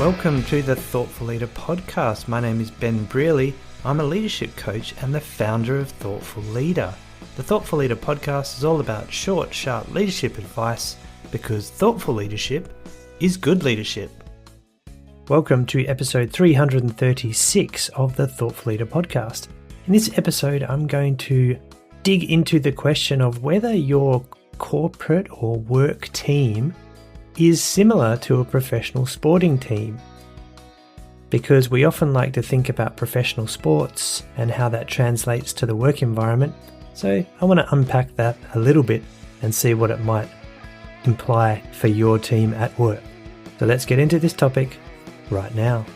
Welcome to the Thoughtful Leader podcast. My name is Ben Brearley. I'm a leadership coach and the founder of Thoughtful Leader. The Thoughtful Leader podcast is all about short, sharp leadership advice because thoughtful leadership is good leadership. Welcome to episode 336 of the Thoughtful Leader podcast. In this episode, I'm going to dig into the question of whether your corporate or work team is similar to a professional sporting team. Because we often like to think about professional sports and how that translates to the work environment. So I want to unpack that a little bit and see what it might imply for your team at work. So let's get into this topic right now.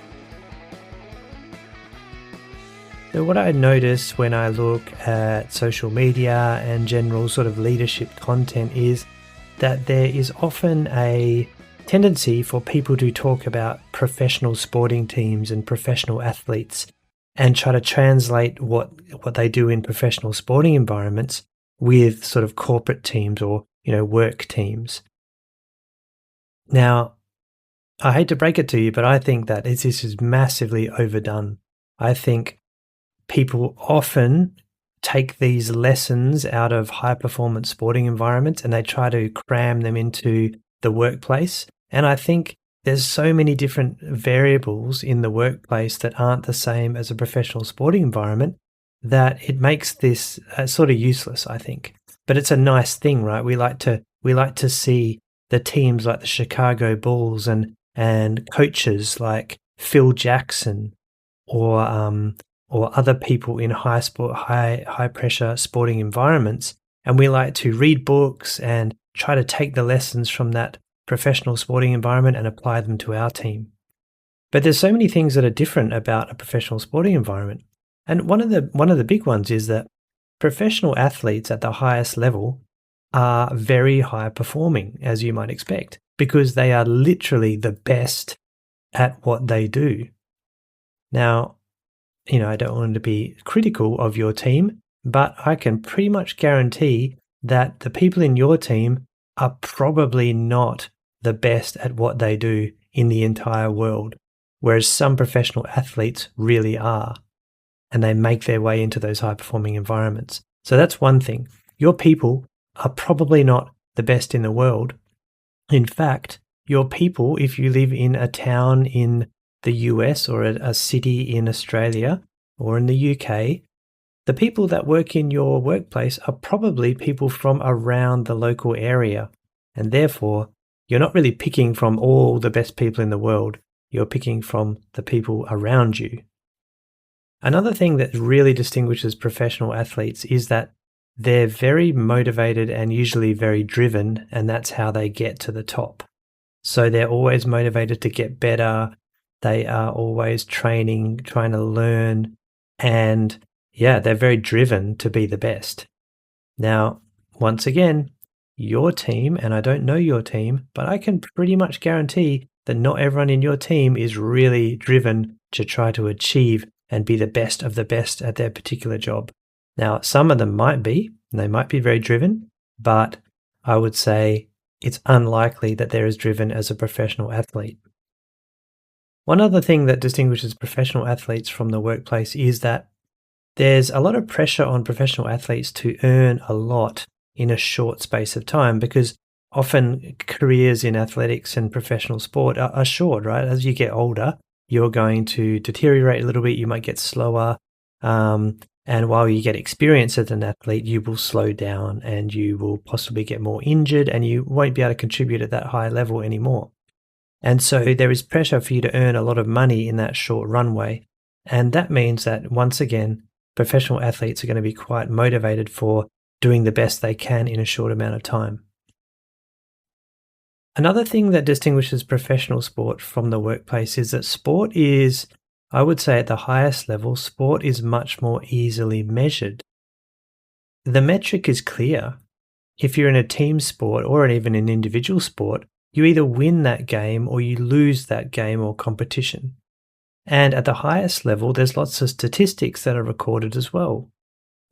So what I notice when I look at social media and general sort of leadership content is that there is often a tendency for people to talk about professional sporting teams and professional athletes and try to translate what they do in professional sporting environments with sort of corporate teams or, work teams. Now, I hate to break it to you, but I think that this is massively overdone. I think people often take these lessons out of high-performance sporting environments and they try to cram them into the workplace. And I think there's so many different variables in the workplace that aren't the same as a professional sporting environment that it makes this sort of useless, I think. But it's a nice thing, right? We like to see the teams like the Chicago Bulls and coaches like Phil Jackson or other people in high pressure sporting environments. And we like to read books and try to take the lessons from that professional sporting environment and apply them to our team. But there's so many things that are different about a professional sporting environment. And one of the big ones is that professional athletes at the highest level are very high performing, as you might expect, because they are literally the best at what they do. Now, I don't want to be critical of your team, but I can pretty much guarantee that the people in your team are probably not the best at what they do in the entire world, whereas some professional athletes really are, and they make their way into those high-performing environments. So that's one thing. Your people are probably not the best in the world. In fact, your people, if you live in a town in the US or a city in Australia or in the UK, the people that work in your workplace are probably people from around the local area. And therefore, you're not really picking from all the best people in the world. You're picking from the people around you. Another thing that really distinguishes professional athletes is that they're very motivated and usually very driven, and that's how they get to the top. So they're always motivated to get better. They are always training, trying to learn, and they're very driven to be the best. Now, once again, your team, and I don't know your team, but I can pretty much guarantee that not everyone in your team is really driven to try to achieve and be the best of the best at their particular job. Now, some of them might be, and they might be very driven, but I would say it's unlikely that they're as driven as a professional athlete. One other thing that distinguishes professional athletes from the workplace is that there's a lot of pressure on professional athletes to earn a lot in a short space of time because often careers in athletics and professional sport are short, right? As you get older, you're going to deteriorate a little bit, you might get slower, and while you get experience as an athlete, you will slow down and you will possibly get more injured and you won't be able to contribute at that high level anymore. And so there is pressure for you to earn a lot of money in that short runway. And that means that, once again, professional athletes are going to be quite motivated for doing the best they can in a short amount of time. Another thing that distinguishes professional sport from the workplace is that sport is, I would say at the highest level, sport is much more easily measured. The metric is clear. If you're in a team sport or even an individual sport, you either win that game or you lose that game or competition. And at the highest level, there's lots of statistics that are recorded as well.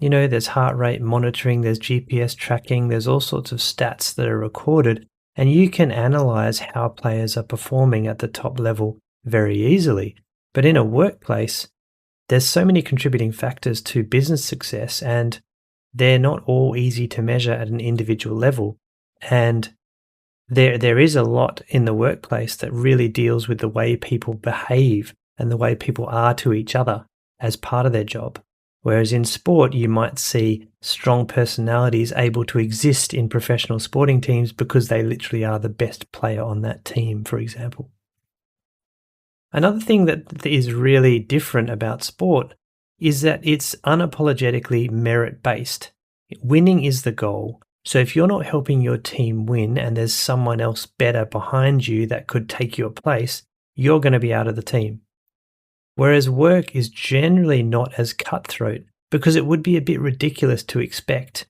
There's heart rate monitoring, there's GPS tracking, there's all sorts of stats that are recorded, and you can analyze how players are performing at the top level very easily. But in a workplace, there's so many contributing factors to business success, and they're not all easy to measure at an individual level. And there is a lot in the workplace that really deals with the way people behave and the way people are to each other as part of their job. Whereas in sport, you might see strong personalities able to exist in professional sporting teams because they literally are the best player on that team, for example. Another thing that is really different about sport is that it's unapologetically merit-based. Winning is the goal. So if you're not helping your team win and there's someone else better behind you that could take your place, you're going to be out of the team. Whereas work is generally not as cutthroat, because it would be a bit ridiculous to expect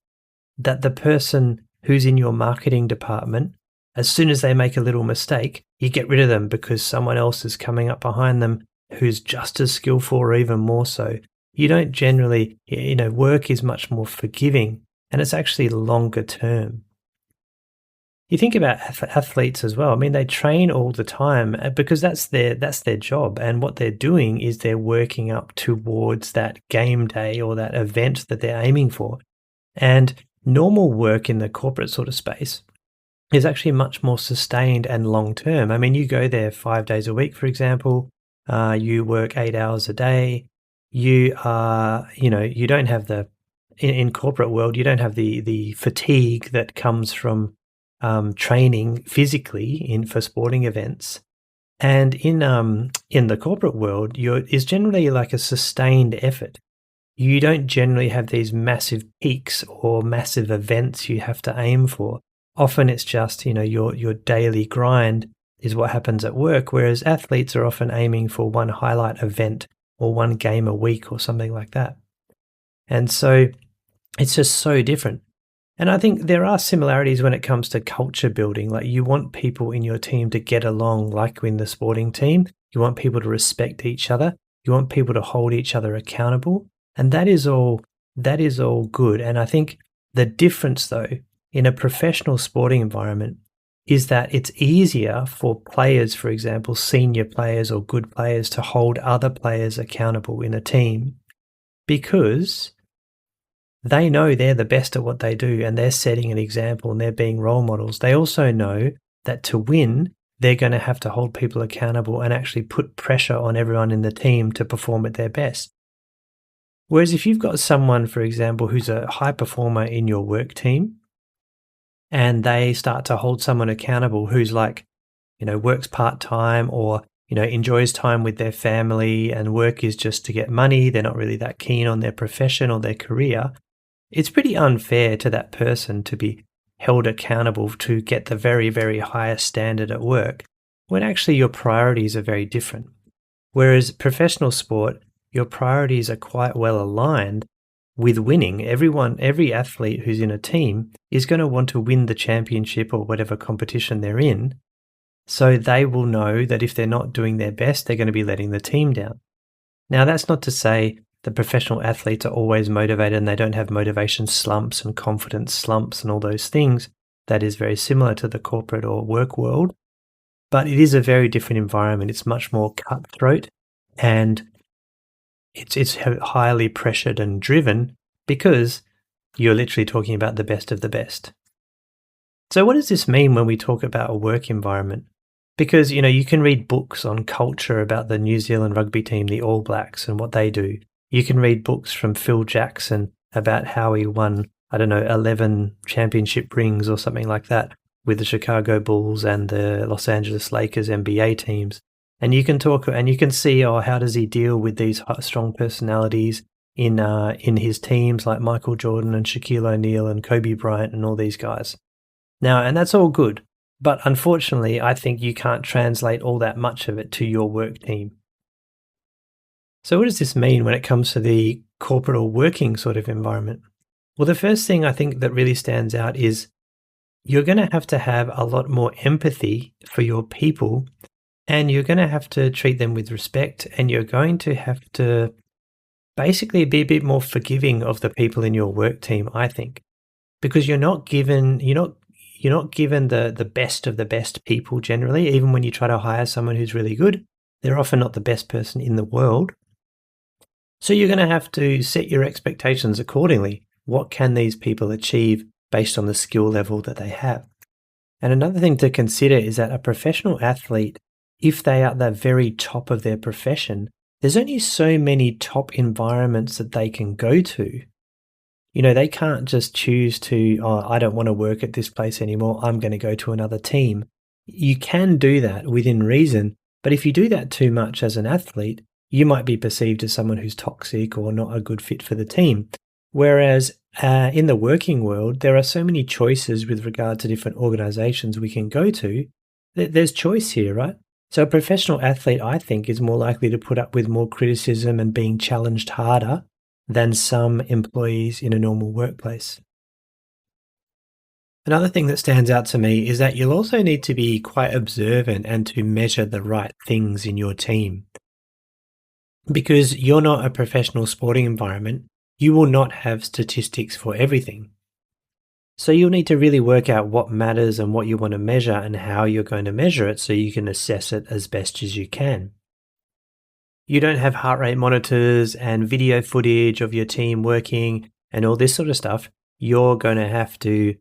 that the person who's in your marketing department, as soon as they make a little mistake, you get rid of them because someone else is coming up behind them who's just as skillful or even more so. You don't generally, work is much more forgiving, and it's actually longer term. You think about athletes as well. I mean, they train all the time because that's their job, and what they're doing is they're working up towards that game day or that event that they're aiming for. And normal work in the corporate sort of space is actually much more sustained and long term. I mean, you go there 5 days a week, for example. You work 8 hours a day. You are, you don't have in corporate world, you don't have the fatigue that comes from training physically for sporting events. And in the corporate world, is generally like a sustained effort. You don't generally have these massive peaks or massive events you have to aim for. Often it's just, your daily grind is what happens at work, whereas athletes are often aiming for one highlight event or one game a week or something like that. And so it's just so different. And I think there are similarities when it comes to culture building. Like, you want people in your team to get along, like in the sporting team. You want people to respect each other. You want people to hold each other accountable. And that is all good. And I think the difference, though, in a professional sporting environment is that it's easier for players, for example, senior players or good players, to hold other players accountable in a team because they know they're the best at what they do and they're setting an example and they're being role models. They also know that to win, they're going to have to hold people accountable and actually put pressure on everyone in the team to perform at their best. Whereas if you've got someone, for example, who's a high performer in your work team and they start to hold someone accountable who's like, works part-time or, enjoys time with their family and work is just to get money, they're not really that keen on their profession or their career, it's pretty unfair to that person to be held accountable to get the very, very highest standard at work when actually your priorities are very different. Whereas professional sport, your priorities are quite well aligned with winning. Every athlete who's in a team is going to want to win the championship or whatever competition they're in. So they will know that if they're not doing their best, they're going to be letting the team down. Now, that's not to say the professional athletes are always motivated and they don't have motivation slumps and confidence slumps and all those things. That is very similar to the corporate or work world, but it is a very different environment. It's much more cutthroat and it's highly pressured and driven because you're literally talking about the best of the best. So what does this mean when we talk about a work environment? Because, you can read books on culture about the New Zealand rugby team, the All Blacks, and what they do. You can read books from Phil Jackson about how he won, 11 championship rings or something like that with the Chicago Bulls and the Los Angeles Lakers NBA teams. And you can talk and you can see, how does he deal with these strong personalities in his teams like Michael Jordan and Shaquille O'Neal and Kobe Bryant and all these guys. Now, and that's all good. But unfortunately, I think you can't translate all that much of it to your work team. So what does this mean when it comes to the corporate or working sort of environment? Well, the first thing I think that really stands out is you're going to have a lot more empathy for your people, and you're going to have to treat them with respect, and you're going to have to basically be a bit more forgiving of the people in your work team, I think, because you're not given the best of the best people generally. Even when you try to hire someone who's really good, They're often not the best person in the world. So you're going to have to set your expectations accordingly. What can these people achieve based on the skill level that they have? And another thing to consider is that a professional athlete, if they are at the very top of their profession, there's only so many top environments that they can go to. They can't just choose to, oh, I don't want to work at this place anymore. I'm going to go to another team. You can do that within reason, but if you do that too much as an athlete, you might be perceived as someone who's toxic or not a good fit for the team. Whereas in the working world, there are so many choices with regard to different organizations we can go to. There's choice here, right? So a professional athlete, I think, is more likely to put up with more criticism and being challenged harder than some employees in a normal workplace. Another thing that stands out to me is that you'll also need to be quite observant and to measure the right things in your team. Because you're not a professional sporting environment, you will not have statistics for everything. So you'll need to really work out what matters and what you want to measure and how you're going to measure it so you can assess it as best as you can. You don't have heart rate monitors and video footage of your team working and all this sort of stuff. You're going to have to,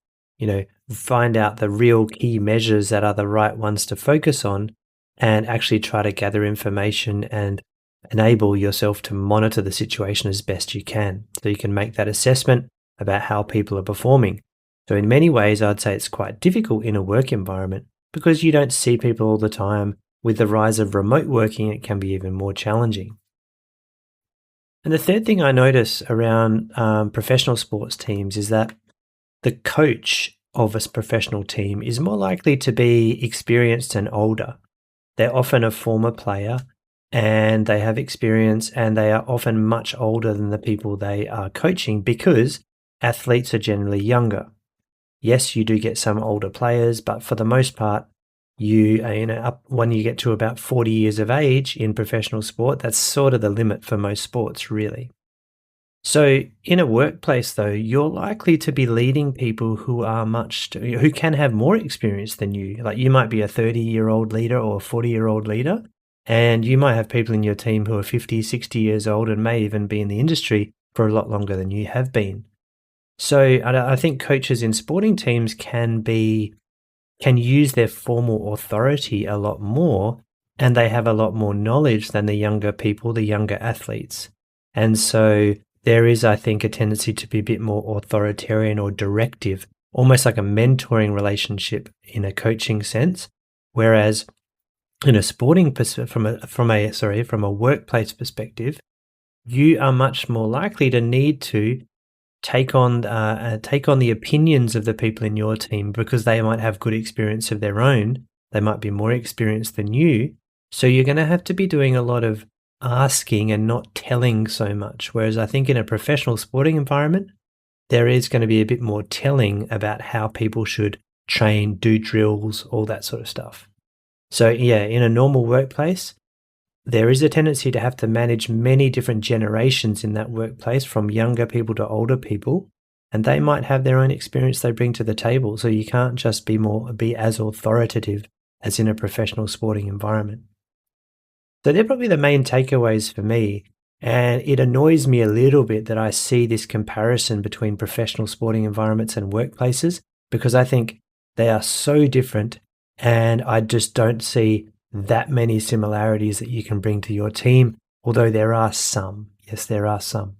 find out the real key measures that are the right ones to focus on and actually try to gather information and enable yourself to monitor the situation as best you can so you can make that assessment about how people are performing. So in many ways, I'd say it's quite difficult in a work environment because you don't see people all the time. With the rise of remote working, it can be even more challenging. And the third thing I notice around professional sports teams is that the coach of a professional team is more likely to be experienced and older. They're often a former player and they have experience and they are often much older than the people they are coaching because athletes are generally younger. Yes, you do get some older players, but for the most part, when you get to about 40 years of age in professional sport, that's sort of the limit for most sports, really. So in a workplace, though, you're likely to be leading people who can have more experience than you. Like you might be a 30-year-old leader or a 40-year-old leader, and you might have people in your team who are 50, 60 years old and may even be in the industry for a lot longer than you have been. So I think coaches in sporting teams can use their formal authority a lot more, and they have a lot more knowledge than the younger people, the younger athletes. And so there is, I think, a tendency to be a bit more authoritarian or directive, almost like a mentoring relationship in a coaching sense. Whereas in a sporting from a workplace perspective, you are much more likely to need to take on the opinions of the people in your team because they might have good experience of their own. They might be more experienced than you. So you're going to have to be doing a lot of asking and not telling so much. Whereas I think in a professional sporting environment, there is going to be a bit more telling about how people should train, do drills, all that sort of stuff. So yeah, in a normal workplace, there is a tendency to have to manage many different generations in that workplace, from younger people to older people, and they might have their own experience they bring to the table. So you can't just be as authoritative as in a professional sporting environment. So they're probably the main takeaways for me. And it annoys me a little bit that I see this comparison between professional sporting environments and workplaces, because I think they are so different and I just don't see that many similarities that you can bring to your team, although there are some. Yes, there are some.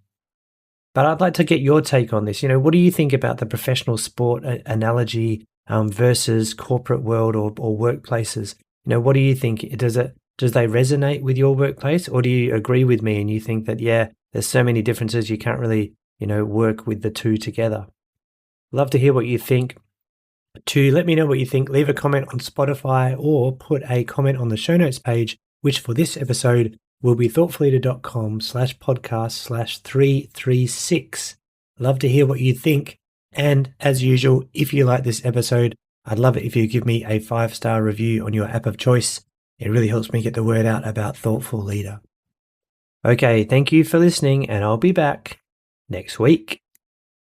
But I'd like to get your take on this. What do you think about the professional sport analogy versus corporate world or workplaces? What do you think? Does they resonate with your workplace, or do you agree with me and you think that, yeah, there's so many differences you can't really, work with the two together? Love to hear what you think. To let me know what you think, leave a comment on Spotify or put a comment on the show notes page, which for this episode will be thoughtfulleader.com/podcast/336. Love to hear what you think. And as usual, if you like this episode, I'd love it if you give me a 5-star review on your app of choice. It really helps me get the word out about Thoughtful Leader. Okay, thank you for listening, and I'll be back next week.